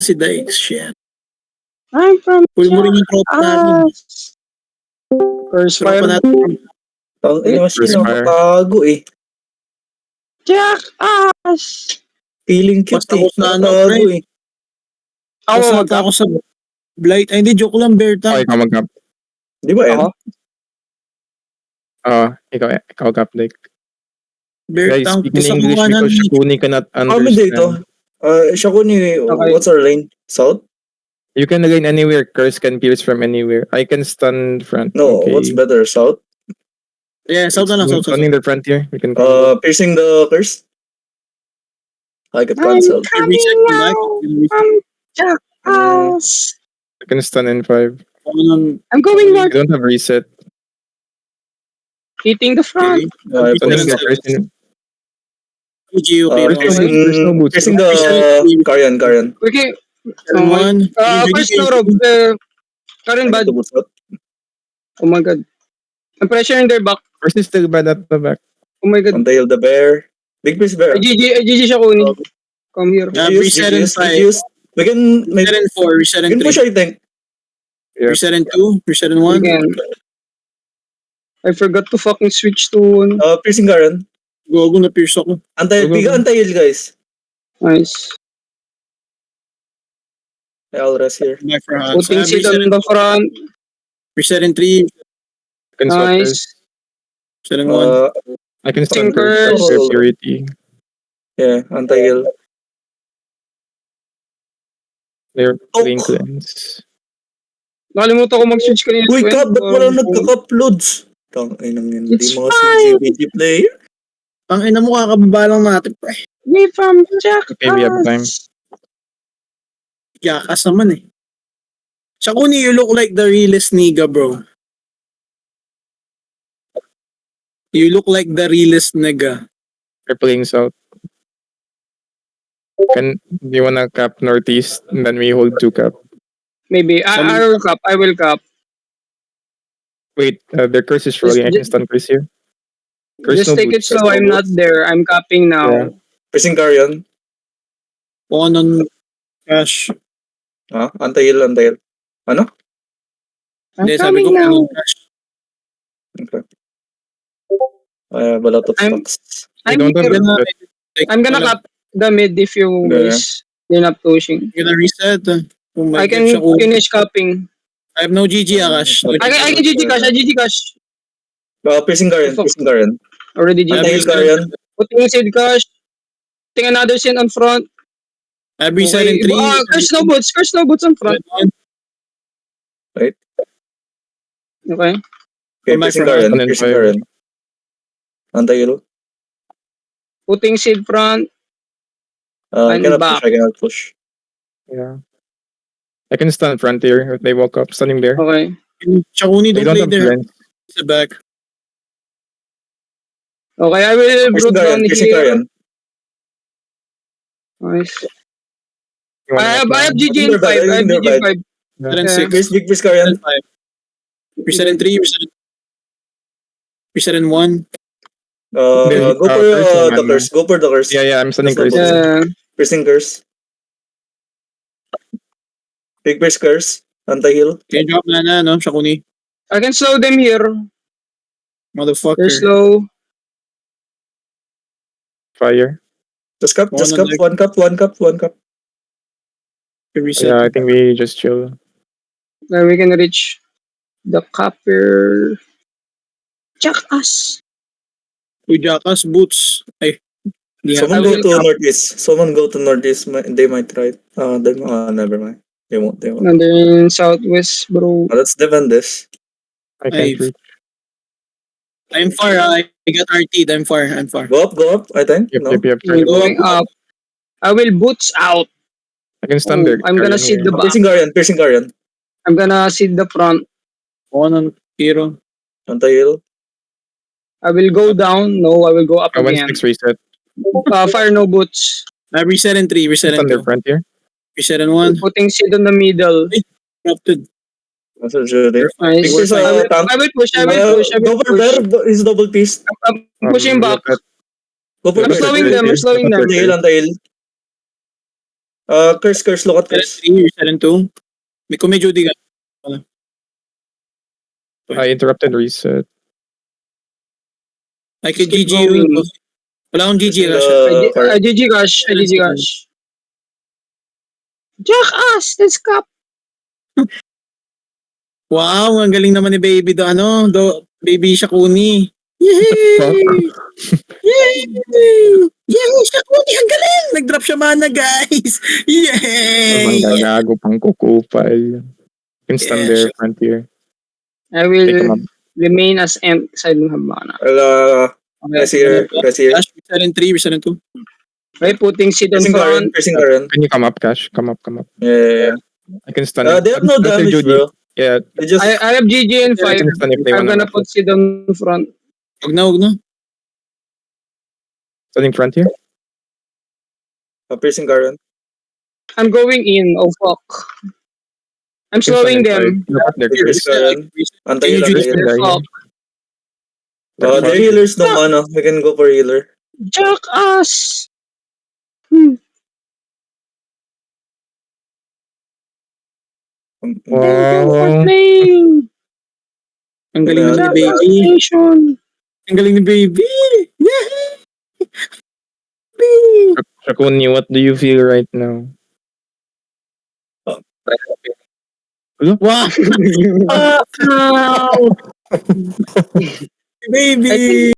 si Dykes, shit. I'm from Pull mo rin yung tropa natin. First Tropa fire. natin. Ang ina mas First fire. nakakago eh. Jackass! Feeling cute Basta eh. ako sa ano, Nakakago pre. eh. Ako Basta mag-up. ako sa Blight. Ay, hindi, joke lang, Berta. Okay, ikaw mag-up. Di ba yan? Ako? Ikaw gap like. Berta, Guys, speak in sa English kuha because ng Shakuni cannot Kami dito. understand. Siya ko ni, Okay. what's our lane? South? You can lane anywhere. Curse can pierce from anywhere. I can stun front. No, okay. what's better? South? Yeah, south na lang, south. Stunning the front here. We can Piercing the curse? I get I'm cancelled. coming back. now from Jackass! I can stun in 5. I'm going I back. don't have reset. Hitting the front. I Stunning the pushed. curse in. Okay, Piercing the Karyan. Okay. One. First no rob. Karen bad. Oh my god. I'm pressuring their back. Curse is still bad at the back. Oh my god. Untail the bear. Big Fish Bear. GG siya kunin. Come here. Reset in 5. We can Reset in 4. Reset in 3. push, I think. Yeah. Reset in 2. Reset in 1. Again. I forgot to fucking switch to... Piercing Karen. Gogo na pierce ako. Biga Untail, guys. Nice. I'll rest here. Back for hands. Putting seat on the front. Reset in 3. Can swap curse. Nice. Reset in 1. I can stun Stinkers. curse for purity. Yeah, Untail. They're playing cleanse. Nakalimutan ko mag-switch kanina. Uy, Kap, ba't walang nagka-uploads? Tangay nang yun. Hindi It's mga fine. CGBG player. Ang ina mo, kakababa lang natin, pre. Me from Jackass. Okay, we have time. Yakas naman eh. Shakuni, you look like the realest nigga, bro. You look like the realest nigga. They're playing south. Do you wanna cap northeast and then we hold 2 cap? Maybe. I will cap. I will cap. Wait, their curse is rolling. I can stun curse here. Curse Just no take it boots. slow. I'm not there. I'm capping now. Yeah. Piercing Karyan. On cash. Untail. I'm Hindi, sabi ko coming now. on cash. Okay. I have a lot of I'm- stocks. I I'm don't have here. reset. I'm gonna cap the mid if you Yeah. miss. You're not pushing. I'm gonna reset. Oh my I God, can Shakuni. finish capping. I have no GG, Akash. No I can GG cash. I GG cash. Piercing Karyan. Fuck. Piercing Karyan. Already I have GG. Untail Karyan. Putting seed cash. Putting another seed on front. I have reset in 3. Curse no boots. Curse no boots on front. Right. Okay. Okay, Come back piercing for Karyan. hand. Piercing Karyan. Untail. Putting seed front. I And cannot back. push. I cannot push. Yeah. I can stun front here if they walk up. Stunning there. Okay. Shakuni, They don't don't play have there. cleanse. It's the back. Okay, I will Piercing brood down Karyan. Piercing here. Karyan. Nice. You wanna I have walk down? GG in 5. I have GG in 5. Reset in Yeah. 6. Big Fish Karyan. Reset in 5. Reset in 3. Reset in 1. Go for Piercing the man. curse. Go for the curse. Yeah, I'm stunning That's curse. not Yeah. Piercing curse. Big Fish curse. Anti-heal. Can you drop mana, no? Shakuni. I can slow them here. Motherfucker. They're slow. Fire. Just cup. Just One cup. on One cup. One cup. One cup. Reset. Yeah, I think we just chill. Then we can reach the copper. Jackass. Uy, Jackass, boots. Ay. Hindi nga. Someone I go will to cup. northeast. Someone go to northeast. They might try. Never mind. They won't. They won't. And then southwest, bro. Let's defend this. I can't Ay. reach. I'm far. I got RT'd. I'm far. I'm far. Go up. I think. Yep, No. yep, yep. I'm Try. going up. I will boots out. I can stun Oh, there. I'm gonna seed the back. Piercing Guardian. Piercing Guardian. I'm gonna seed the front. One on hero. Anti-heal. I will go down. No, I will go up again. 1-6 reset. Fire no boots. I reset in 3. Reset in Stun their 2. front here. Reset in 1. Putting seed in the middle. Corrupted. That's a Judy. Nice. This is I a will tank. push. I will push. I Go will for push. there. He's double piece. I'm pushing back. Go for I'm slowing them. I'm slowing them. Anti-heal. Anti-heal. Curse, look at curse. 3, reset and 2. May medyo di ka. I interrupted reset. Ay, kay Keep GG going. yun. Wala akong GG Kasi, Rush. GG Cash. GG Cash. Jackass! Let's cup! Wow, ang galing naman ni Baby Baby Shakuni. Yay! Yay! Yay, Shakuni, ang galing! Nag-drop siya mana, guys! Yay! Gago pang kukupal. Instant Yeah, there, sure. Frontier. I Take him up. will remain as M side ng Habana. Resier. Rush, reset and 3, reset and 2. Okay, putting seed on front. Pressing Garen. Can you come up, Cash? Come up. Yeah. I can stun They have no Until damage, Judy. bro. Yeah, They just I have GG in I 5. can stun if they I'm wanna. gonna put seed on front. Huwag na. Stunning Frontier. pressing Garen. I'm going in. Oh, fuck. I'm slowing them. Look at their Press curse. Garen. Antay Can you lang do yun. They're Fuck. Their healers no mana. We can go for healer. Jackass! Wow. Playing! Ang galing naman ni Jackass Baby. Nation! Ang galing ni Baby. Yay! Shakuni, what do you feel right now? Wow! Wow! Baby!